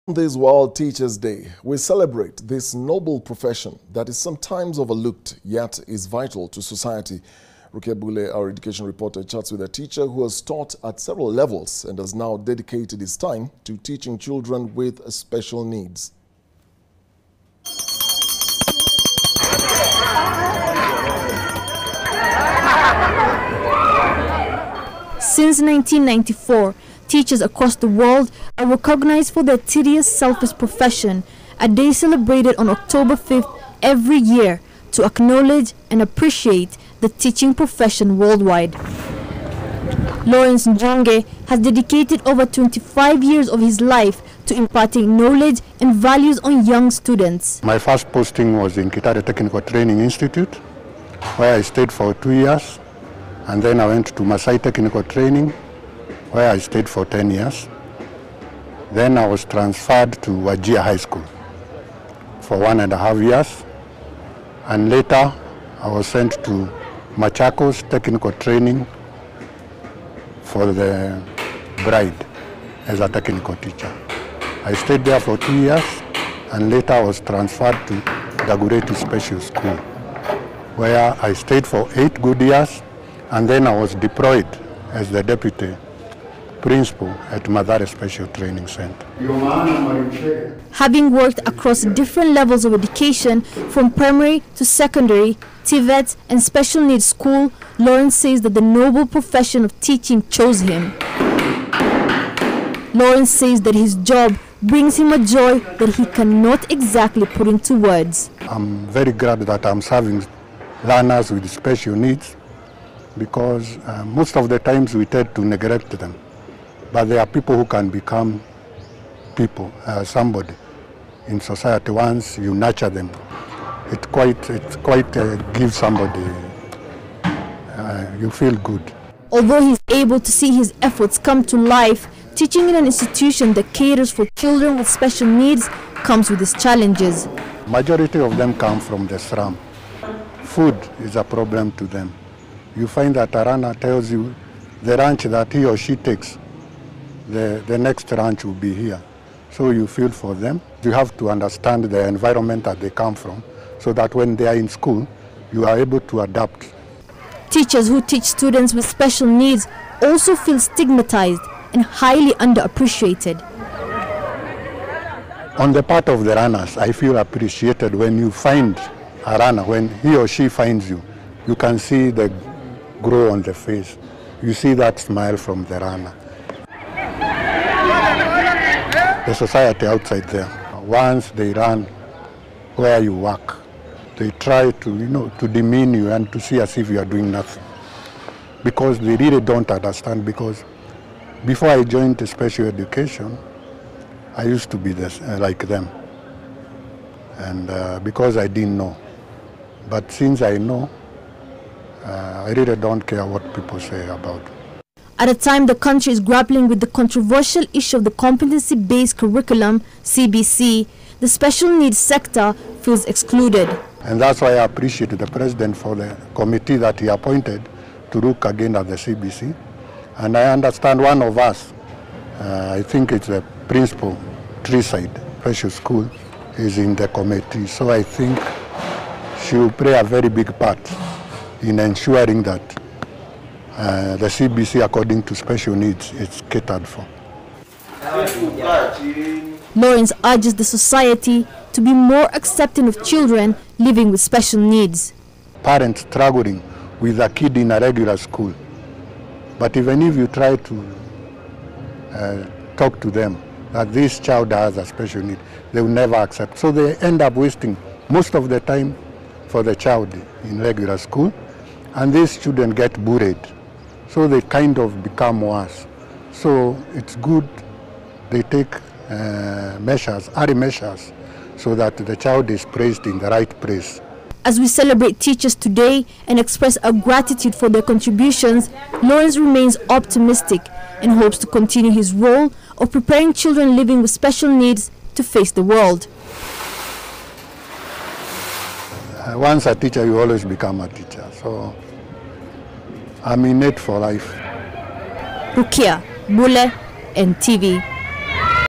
This World Teachers Day, we celebrate this noble profession that is sometimes overlooked, yet is vital to society. Rukia Bule, our education reporter, chats with a teacher who has taught at several levels and has now dedicated his time to teaching children with special needs. Since 1994, teachers across the world are recognized for their tedious, selfless profession, a day celebrated on October 5th every year to acknowledge and appreciate the teaching profession worldwide. Lawrence Njonge has dedicated over 25 years of his life to imparting knowledge and values on young students. My first posting was in Kitale Technical Training Institute, where I stayed for 2 years, and then I went to Masai Technical Training, where I stayed for 10 years. Then I was transferred to Wajir High School for 1.5 years. And later I was sent to Machakos Technical Training for the bride as a technical teacher. I stayed there for 2 years, and later I was transferred to Dagoretti Special School, where I stayed for 8 good years, and then I was deployed as the deputy principal at Mathare Special Training Center. Having worked across different levels of education, from primary to secondary, TVET and special needs school, Lawrence says that the noble profession of teaching chose him. Lawrence says that his job brings him a joy that he cannot exactly put into words. I'm very glad that I'm serving learners with special needs, because most of the times we tend to neglect them. But there are people who can become people, somebody in society once you nurture them. It quite gives somebody, you feel good. Although he's able to see his efforts come to life, teaching in an institution that caters for children with special needs comes with its challenges. Majority of them come from the slum. Food is a problem to them. You find that a runner tells you the ranch that he or she takes, the next ranch will be here. So you feel for them. You have to understand the environment that they come from, so that when they are in school, you are able to adapt. Teachers who teach students with special needs also feel stigmatized and highly underappreciated. On the part of the runners, I feel appreciated when you find a runner. When he or she finds you, you can see the glow on the face. You see that smile from the runner. The society outside there, once they run where you work, they try to, to demean you and to see as if you are doing nothing, because they really don't understand. Because before I joined special education, I used to be like them, and because I didn't know. But since I know, I really don't care what people say about it. At a time the country is grappling with the controversial issue of the competency-based curriculum, CBC, the special needs sector feels excluded. And that's why I appreciate the president for the committee that he appointed to look again at the CBC. And I understand one of us, I think it's the principal, Treeside Special School, is in the committee. So I think she will play a very big part in ensuring that the CBC, according to special needs, is catered for. Lawrence urges the society to be more accepting of children living with special needs. Parents struggling with a kid in a regular school, but even if you try to talk to them that this child has a special need, they will never accept. So they end up wasting most of the time for the child in regular school, and these children get bullied. So they kind of become worse. So it's good they take measures, early measures, so that the child is placed in the right place. As we celebrate teachers today and express our gratitude for their contributions, Lawrence remains optimistic and hopes to continue his role of preparing children living with special needs to face the world. Once a teacher, you always become a teacher. So I'm in it for life. Rukia Bule, NTV.